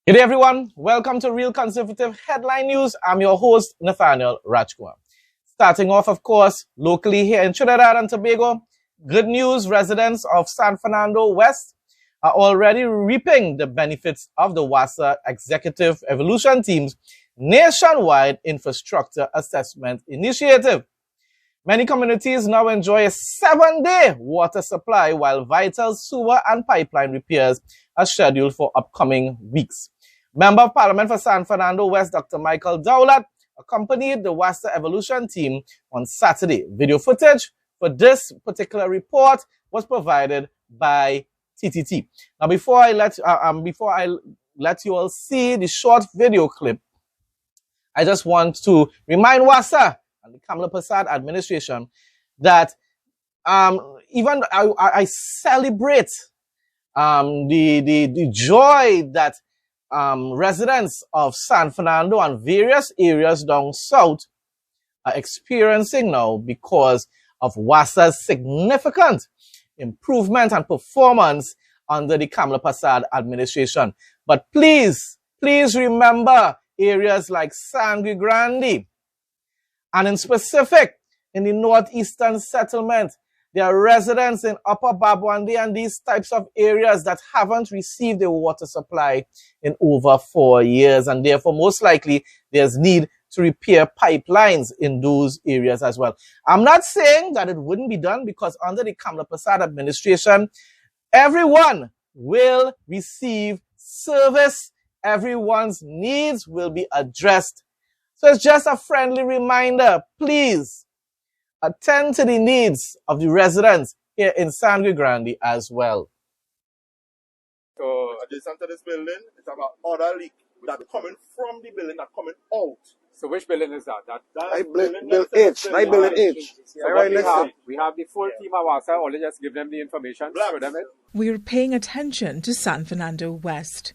Good day, everyone. Welcome to Real Conservative Headline News. I'm your host, Nathaniel Rajkumar. Starting off, of course, locally here in Trinidad and Tobago, good news, residents of San Fernando West are already reaping the benefits of the WASA Executive Evolution Team's nationwide infrastructure assessment initiative. Many communities now enjoy a 7-day water supply while vital sewer and pipeline repairs are scheduled for upcoming weeks. Member of Parliament for San Fernando West, Dr. Michael Dowlath, accompanied the WASA Evolution Team on Saturday. Video footage for this particular report was provided by TTT. Now, before I let you all see the short video clip, I just want to remind WASA and the Kamla Persad administration that even I celebrate the joy that residents of San Fernando and various areas down south are experiencing now because of WASA's significant improvement and performance under the Kamla Persad administration. But please remember areas like Sangre Grande, and in specific, in the northeastern settlement, there are residents in Upper Babwande and these types of areas that haven't received a water supply in over 4 years. And therefore, most likely, there's need to repair pipelines in those areas as well. I'm not saying that it wouldn't be done because under the Kamla Persad administration, everyone will receive service. Everyone's needs will be addressed. So it's just a friendly reminder, please attend to the needs of the residents here in Sangre Grande as well. So adjacent to this building, it's about other leak that coming from the building that coming out. So which building is that? Building H. So we have the full team of WASA, only just give them the information, show them it. We're paying attention to San Fernando West.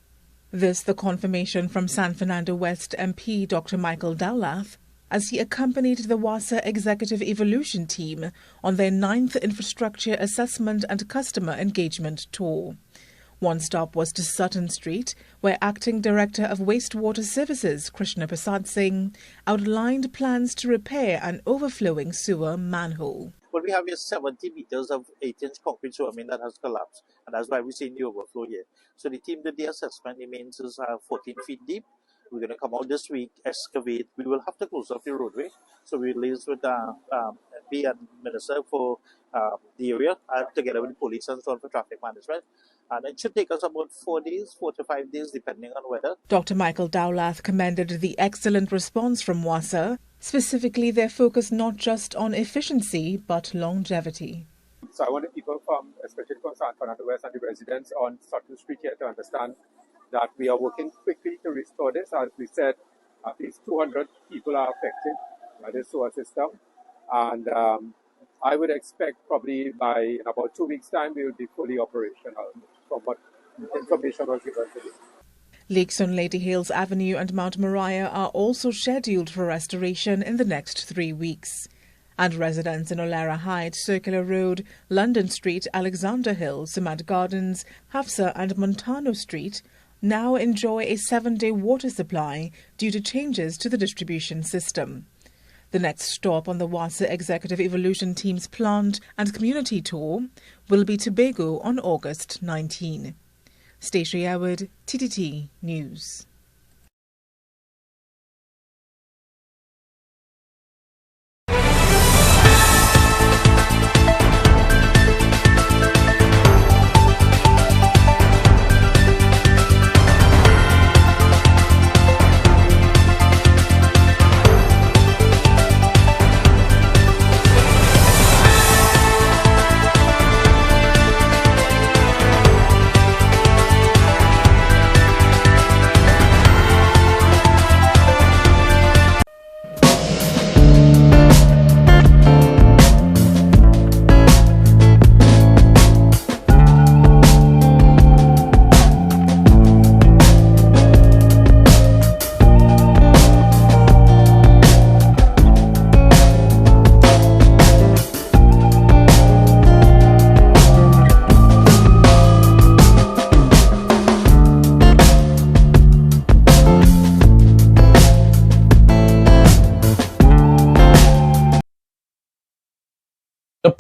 This the confirmation from San Fernando West MP Dr. Michael Dowlath as he accompanied the WASA Executive Evolution Team on their 9th Infrastructure Assessment and Customer Engagement Tour. One stop was to Sutton Street, where Acting Director of Wastewater Services, Krishna Prasad Singh, outlined plans to repair an overflowing sewer manhole. Well, we have here 70 meters of 8-inch concrete sewer main that has collapsed, and that's why we're seeing the overflow here. So the team did the assessment. The mains is 14 feet deep. We're going to come out this week, excavate. We will have to close off the roadway. So we liaise with MP and Minister for the area, together with the police and so on for traffic management. And it should take us about 4 to 5 days, depending on weather. Dr. Michael Dowlath commended the excellent response from WASA, specifically their focus not just on efficiency, but longevity. So I want the people especially from San Fernando West and the residents on Sutton Street here to understand that we are working quickly to restore this. As we said, at least 200 people are affected by this sewer system. And I would expect probably by about 2 weeks' time, we will be fully operational from what information was given today. Lakes on Lady Hales Avenue and Mount Moriah are also scheduled for restoration in the next 3 weeks. And residents in Olara Heights, Circular Road, London Street, Alexander Hill, Samad Gardens, Hafsa and Montano Street now enjoy a 7-day water supply due to changes to the distribution system. The next stop on the WASA Executive Evolution Team's plant and community tour will be Tobago on August 19. Stacey Howard, TTT News.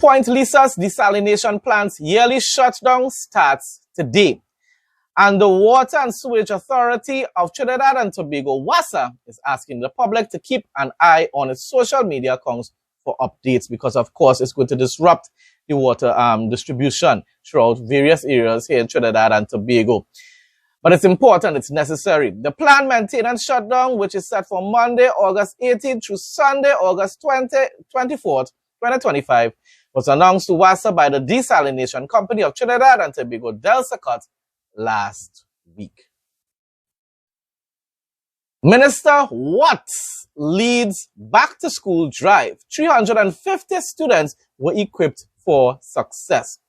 Point Lisa's desalination plant's yearly shutdown starts today. And the Water and Sewage Authority of Trinidad and Tobago, WASA, is asking the public to keep an eye on its social media accounts for updates because, of course, it's going to disrupt the water distribution throughout various areas here in Trinidad and Tobago. But it's important, it's necessary. The planned maintenance shutdown, which is set for Monday, August 18th through Sunday, August 24th, 2025, was announced to WASA by the Desalination Company of Trinidad and Tobago, DELSACOT, last week. Minister Watts leads back-to-school drive. 350 students were equipped for success.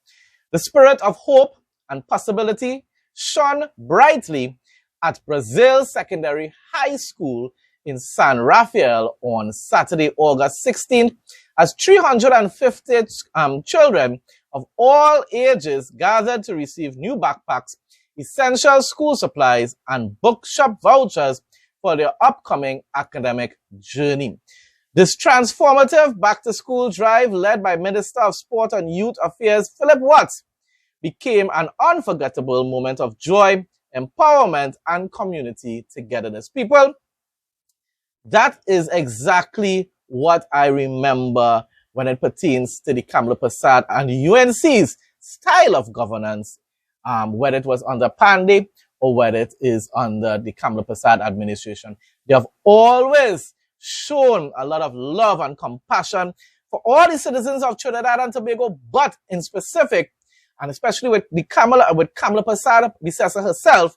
The spirit of hope and possibility shone brightly at Brazil Secondary High School in San Rafael on Saturday, August 16th, as 350 children of all ages gathered to receive new backpacks, essential school supplies, and bookshop vouchers for their upcoming academic journey. This transformative back-to-school drive, led by Minister of Sport and Youth Affairs Philip Watts, became an unforgettable moment of joy, empowerment, and community togetherness. People, that is exactly what I remember when it pertains to the Kamla Persad and the UNC's style of governance, whether it was under Pandey or whether it is under the Kamla Persad administration. They have always shown a lot of love and compassion for all the citizens of Trinidad and Tobago, but in specific, and especially with Kamla Persad, Bisesa herself,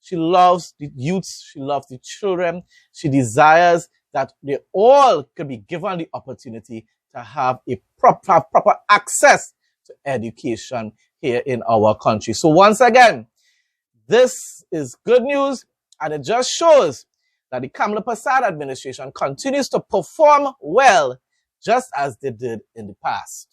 she loves the youths, she loves the children, she desires that they all could be given the opportunity to have a proper access to education here in our country. So once again, this is good news, and it just shows that the Kamla Persad administration continues to perform well, just as they did in the past.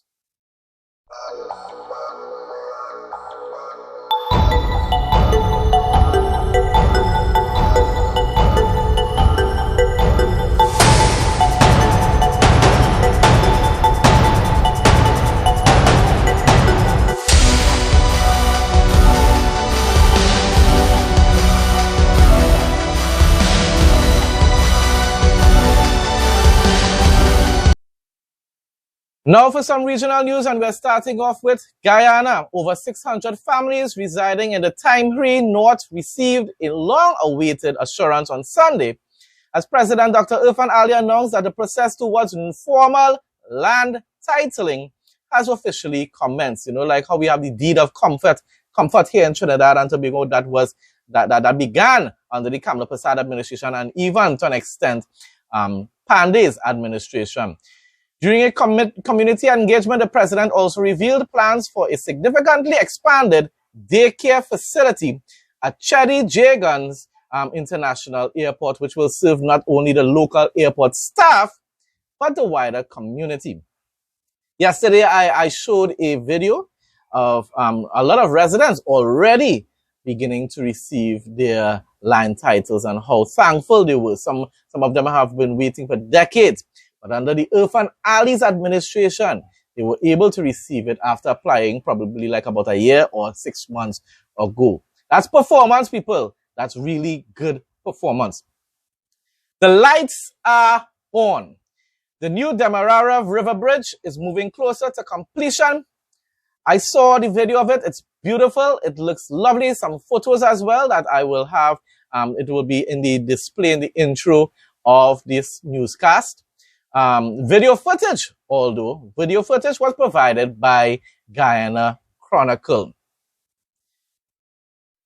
Now for some regional news, and we're starting off with Guyana. Over 600 families residing in the Timehri North received a long-awaited assurance on Sunday as President Dr. Irfaan Ali announced that the process towards informal land titling has officially commenced. You know, like how we have the deed of comfort here in Trinidad and Tobago that began under the Kamla Persad administration and even to an extent Pandey's administration. During a community engagement, the president also revealed plans for a significantly expanded daycare facility at Cheddi Jagan's International Airport, which will serve not only the local airport staff, but the wider community. Yesterday, I showed a video of a lot of residents already beginning to receive their land titles and how thankful they were. Some of them have been waiting for decades. But under the Irfaan Ali's administration, they were able to receive it after applying probably like about a year or 6 months ago. That's performance, people. That's really good performance. The lights are on. The new Demerara River Bridge is moving closer to completion. I saw the video of it. It's beautiful. It looks lovely. Some photos as well that I will have. It will be in the display in the intro of this newscast. Video footage was provided by Guyana Chronicle.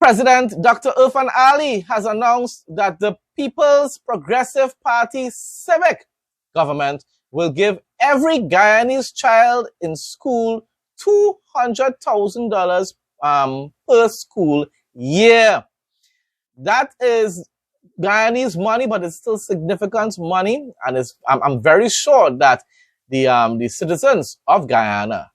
President Dr. Irfaan Ali has announced that the People's Progressive Party civic government will give every Guyanese child in school $200,000 per school year. That is Guyanese money, but it's still significant money, and I'm very sure that the citizens of Guyana,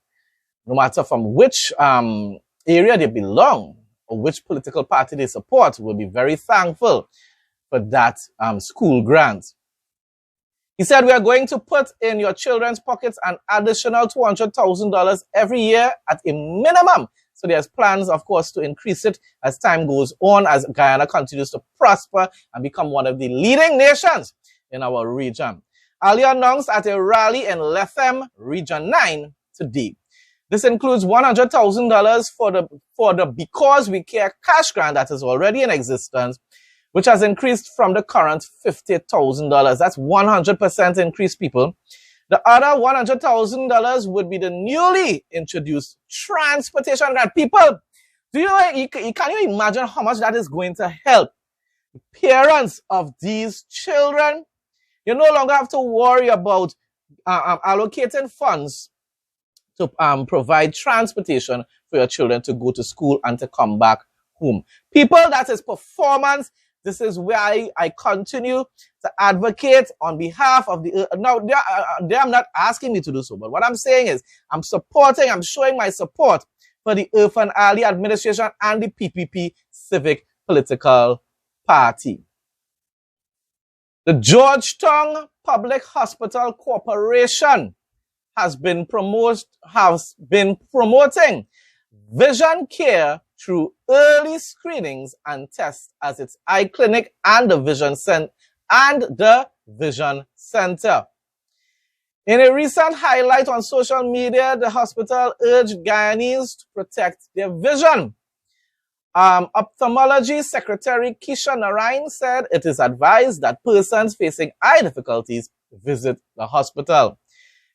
no matter from which area they belong or which political party they support, will be very thankful for that school grant. He said, we are going to put in your children's pockets an additional $200,000 every year at a minimum. So there's plans, of course, to increase it as time goes on, as Guyana continues to prosper and become one of the leading nations in our region. Ali announced at a rally in Lethem, Region 9 today. This includes $100,000 for the Because We Care cash grant that is already in existence, which has increased from the current $50,000. That's 100% increase, people. The other $100,000 would be the newly introduced transportation grant. People, can you imagine how much that is going to help the parents of these children? You no longer have to worry about allocating funds to provide transportation for your children to go to school and to come back home. People, that is performance. This is why I continue to advocate on behalf of the... Now, they are not asking me to do so, but what I'm saying is I'm showing my support for the Irfaan Ali administration and the PPP Civic Political Party. The Georgetown Public Hospital Corporation has been promoting vision care through early screenings and tests as its eye clinic and the vision center. In a recent highlight on social media, the hospital urged Guyanese to protect their vision. Ophthalmology Secretary Kisha Narain said it is advised that persons facing eye difficulties visit the hospital.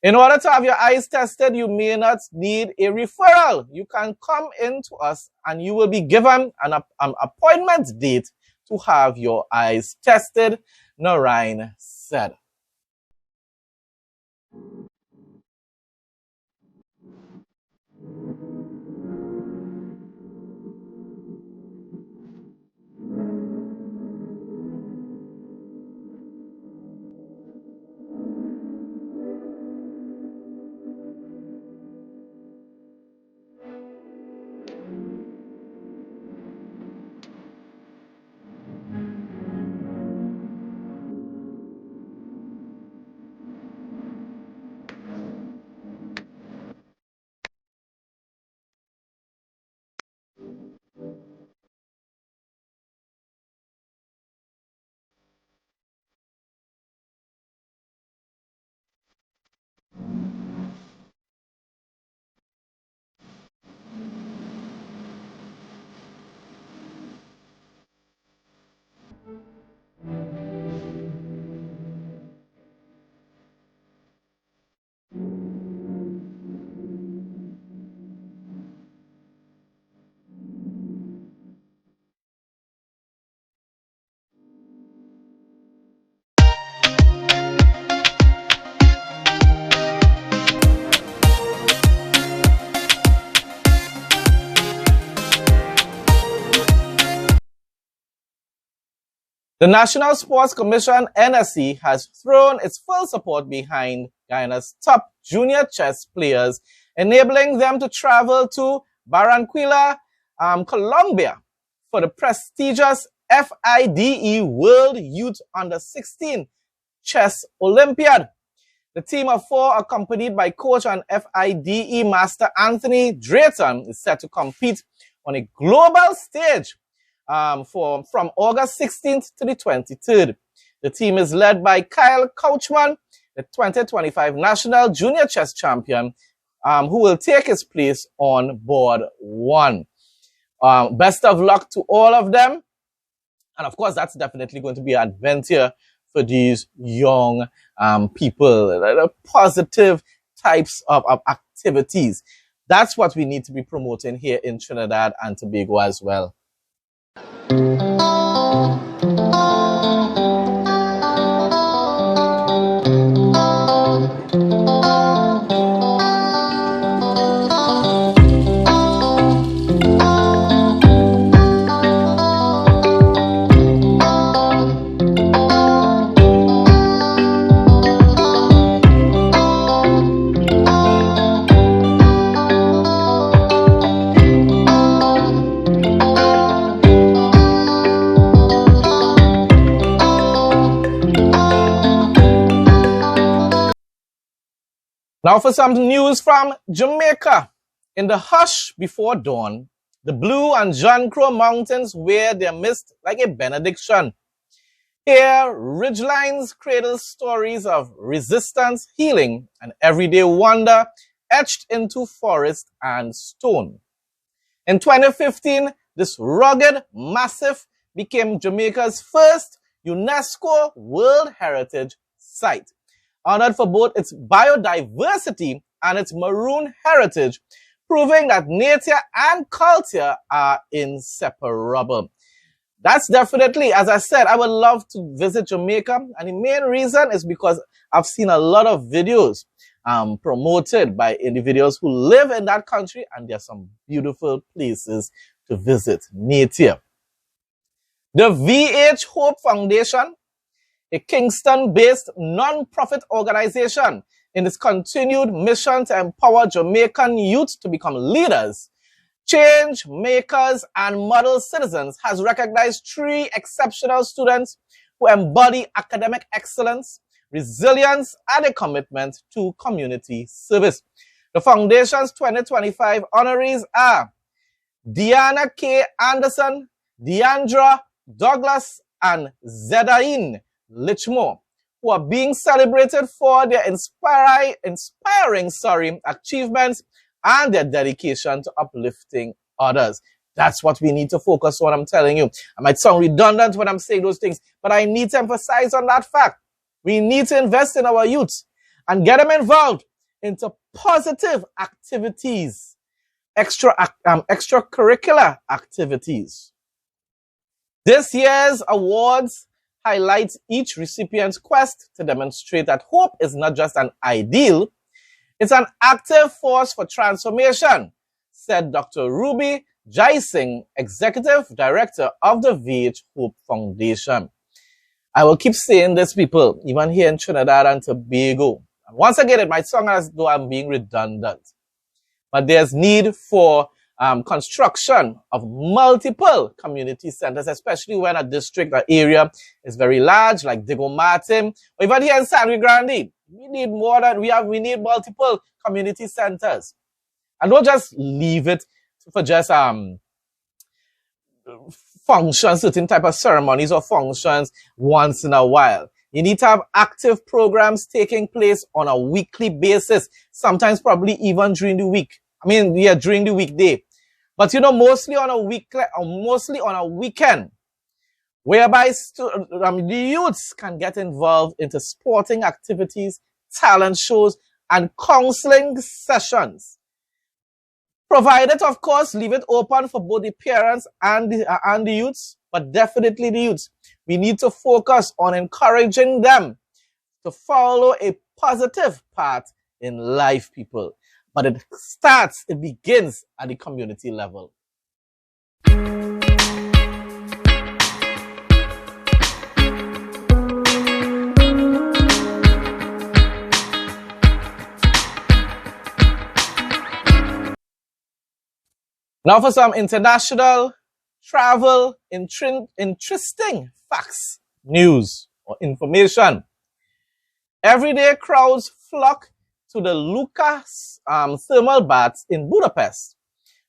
In order to have your eyes tested, you may not need a referral. You can come in to us and you will be given an appointment date to have your eyes tested, Narain said. The National Sports Commission, NSC, has thrown its full support behind Guyana's top junior chess players, enabling them to travel to Barranquilla, Colombia, for the prestigious FIDE World Youth Under-16 Chess Olympiad. The team of 4, accompanied by coach and FIDE master Anthony Drayton, is set to compete on a global stage from August 16th to the 23rd. The team is led by Kyle Couchman, the 2025 National Junior Chess Champion, who will take his place on board 1. Best of luck to all of them. And of course, that's definitely going to be an adventure for these young people. Positive types of activities. That's what we need to be promoting here in Trinidad and Tobago as well. Now for some news from Jamaica. In the hush before dawn, the Blue and John Crow Mountains wear their mist like a benediction. Here, ridgelines cradle stories of resistance, healing, and everyday wonder etched into forest and stone. In 2015, this rugged massif became Jamaica's first UNESCO World Heritage Site, honored for both its biodiversity and its maroon heritage, proving that nature and culture are inseparable. That's definitely, as I said, I would love to visit Jamaica. And the main reason is because I've seen a lot of videos promoted by individuals who live in that country, and there are some beautiful places to visit nature. The VH Hope Foundation, a Kingston-based non-profit organization, in its continued mission to empower Jamaican youth to become leaders, change makers, and model citizens, has recognized 3 exceptional students who embody academic excellence, resilience, and a commitment to community service. The foundation's 2025 honorees are Deanna K. Anderson, Deandra Douglas, and Zedain Lichmore, who are being celebrated for their inspiring achievements and their dedication to uplifting others. That's what we need to focus on, I'm telling you. I might sound redundant when I'm saying those things, but I need to emphasize on that fact. We need to invest in our youth and get them involved into positive activities, extracurricular activities. This year's awards highlights each recipient's quest to demonstrate that hope is not just an ideal, it's an active force for transformation, said Dr. Ruby Jaising, Executive Director of the VH Hope Foundation. I will keep saying this, people, even here in Trinidad and Tobago. And once again, it might sound as though I'm being redundant, but there's need for construction of multiple community centers, especially when a district or area is very large, like Diego Martin, or even here in Sangre Grande. We need more than we need multiple community centers. And don't just leave it for just functions, certain type of ceremonies or functions once in a while. You need to have active programs taking place on a weekly basis, sometimes probably even during the week. During the weekday. But mostly on a weekend, whereby the youths can get involved into sporting activities, talent shows, and counseling sessions. Provided, of course, leave it open for both the parents and the youths, but definitely the youths. We need to focus on encouraging them to follow a positive path in life, people. But it begins at the community level. Now for some international travel, interesting facts, news, or information. Everyday crowds flock to the Lucas thermal baths in Budapest,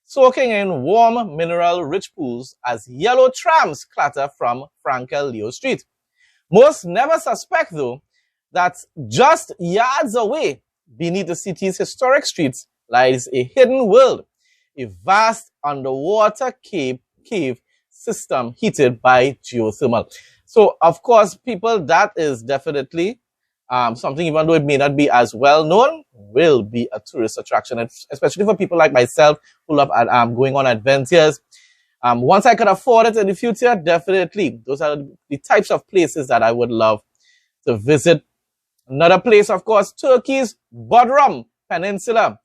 soaking in warm, mineral-rich pools as yellow trams clatter from Frankel Leo Street. Most never suspect, though, that just yards away, beneath the city's historic streets, lies a hidden world, a vast underwater cave system heated by geothermal. So, of course, people, that is definitely something, even though it may not be as well known, will be a tourist attraction, especially for people like myself who love going on adventures. Once I could afford it in the future, definitely, those are the types of places that I would love to visit. Another place, of course, Turkey's Bodrum Peninsula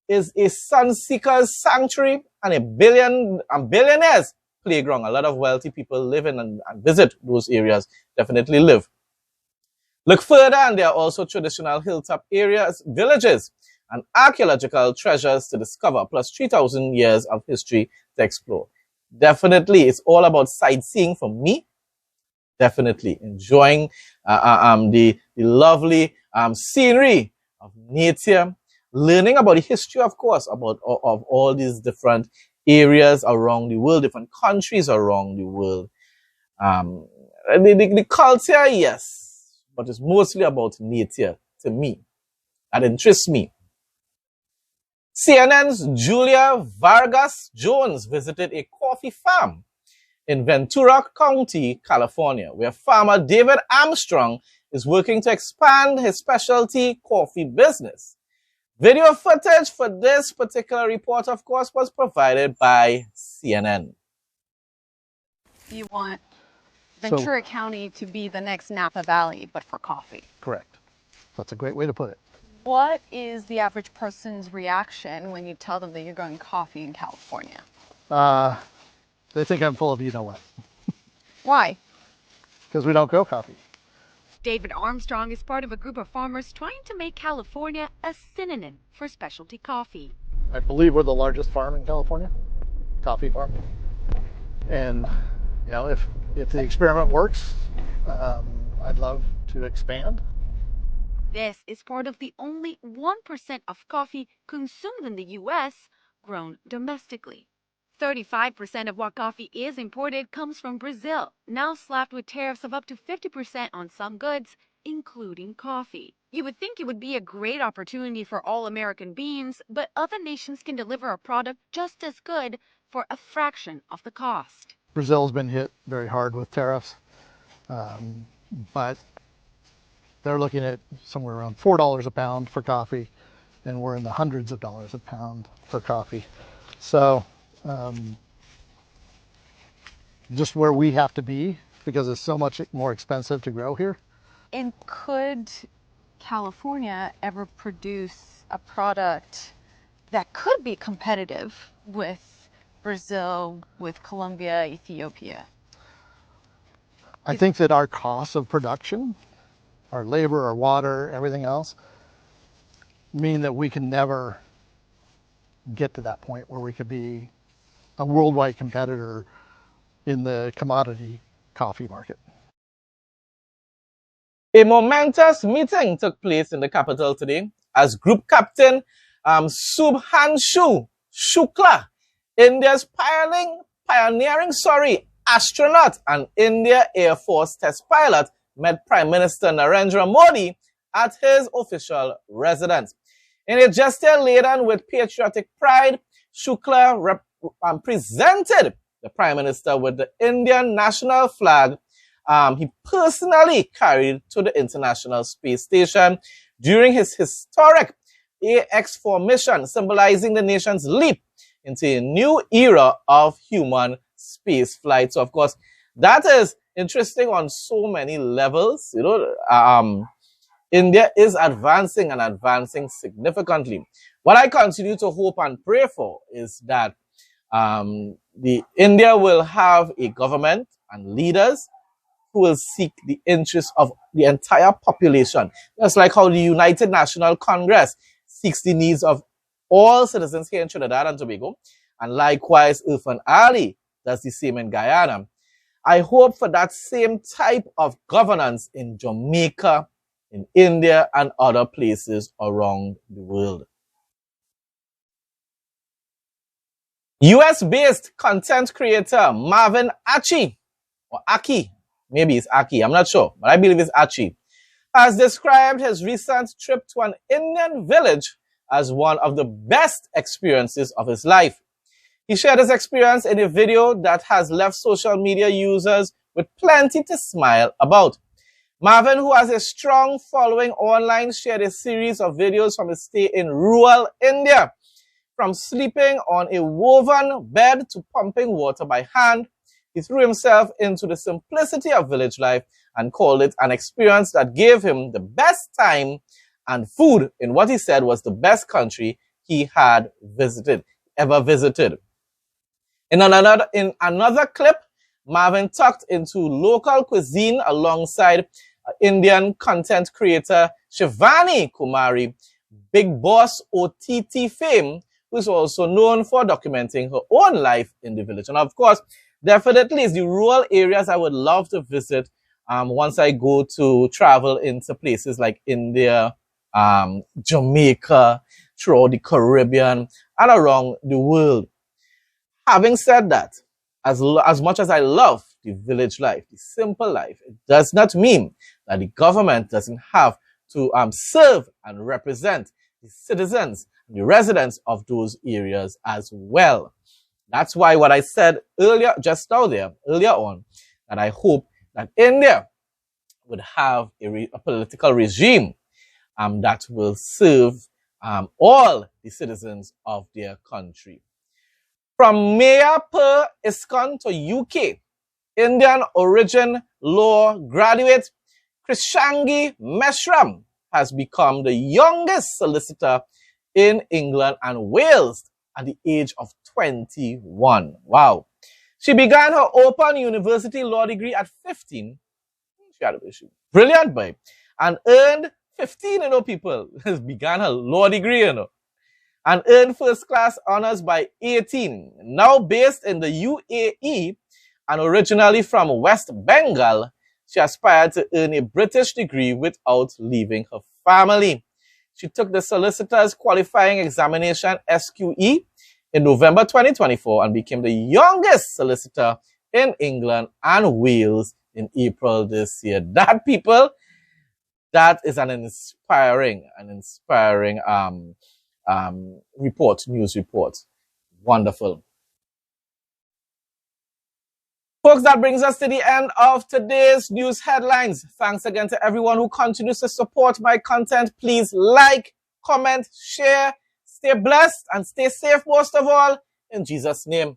is a sun-seeker's sanctuary and a billionaires' playground. A lot of wealthy people live in and visit those areas, definitely live. Look further, and there are also traditional hilltop areas, villages, and archaeological treasures to discover, plus 3,000 years of history to explore. Definitely, it's all about sightseeing for me. Definitely enjoying the lovely scenery of nature, learning about the history, of course, of all these different areas around the world, different countries around the world. The culture, yes, but it's mostly about nature to me. That interests me. CNN's Julia Vargas Jones visited a coffee farm in Ventura County, California, where farmer David Armstrong is working to expand his specialty coffee business. Video footage for this particular report, of course, was provided by CNN. You want Ventura County to be the next Napa Valley, but for coffee. Correct. That's a great way to put it. What is the average person's reaction when you tell them that you're growing coffee in California? They think I'm full of you-know-what. Why? Because we don't grow coffee. David Armstrong is part of a group of farmers trying to make California a synonym for specialty coffee. I believe we're the largest farm in California, coffee farm. And, you know, if the experiment works, I'd love to expand. This is part of the only 1% of coffee consumed in the U.S. grown domestically. 35% of what coffee is imported comes from Brazil, now slapped with tariffs of up to 50% on some goods, including coffee. You would think it would be a great opportunity for all American beans, but other nations can deliver a product just as good for a fraction of the cost. Brazil's been hit very hard with tariffs, but they're looking at somewhere around $4 a pound for coffee, and we're in the hundreds of dollars a pound for coffee. So just where we have to be, because it's so much more expensive to grow here. And could California ever produce a product that could be competitive with Brazil, with Colombia, Ethiopia? I think that our costs of production, our labor, our water, everything else, mean that we can never get to that point where we could be a worldwide competitor in the commodity coffee market. A momentous meeting took place in the capital today as Group Captain Subhanshu Shukla, India's pioneering astronaut and India Air Force test pilot, met Prime Minister Narendra Modi at his official residence. In a gesture laden with patriotic pride, Shukla presented the Prime Minister with the Indian national flag he personally carried to the International Space Station during his historic AX-4 mission, symbolizing the nation's leap into a new era of human space flight. So, of course, that is interesting on so many levels. You know, India is advancing and advancing significantly. What I continue to hope and pray for is that India will have a government and leaders who will seek the interests of the entire population. Just like how the United National Congress seeks the needs of all citizens here in Trinidad and Tobago, and likewise Irfan Ali does the same in Guyana. I hope for that same type of governance in Jamaica, in India, and other places around the world. US-based content creator Marvin Achi, or Aki, maybe it's Aki, I'm not sure, but I believe it's Achi, has described his recent trip to an Indian village as one of the best experiences of his life. He shared his experience in a video that has left social media users with plenty to smile about. Marvin, who has a strong following online, shared a series of videos from his stay in rural India. From sleeping on a woven bed to pumping water by hand, he threw himself into the simplicity of village life and called it an experience that gave him the best time and food in what he said was the best country he had ever visited. In another clip, Marvin tucked into local cuisine alongside Indian content creator Shivani Kumari, Big Boss OTT fame, who is also known for documenting her own life in the village. And of course, definitely is the rural areas I would love to visit once I go to travel into places like India, Jamaica, throughout the Caribbean, and around the world. Having said that, as much as I love the village life, the simple life, it does not mean that the government doesn't have to serve and represent the citizens, the residents of those areas as well. That's why what I said earlier, just now there, earlier on, that I hope that India would have a political regime that will serve all the citizens of their country. From Mayor Per ISKCON to UK, Indian origin law graduate Krishangi Meshram has become the youngest solicitor in England and Wales at the age of 21. Wow. She began her Open University law degree at 15. She had a brilliant, babe. And earned 15, people. Began her law degree, and earned first-class honors by 18. Now based in the UAE and originally from West Bengal, she aspired to earn a British degree without leaving her family. She took the Solicitor's Qualifying Examination, SQE, in November 2024 and became the youngest solicitor in England and Wales in April this year. That, people, that is an inspiring news report. Wonderful. Folks, that brings us to the end of today's news headlines. Thanks again to everyone who continues to support my content. Please like, comment, share, stay blessed, and stay safe most of all. In Jesus' name.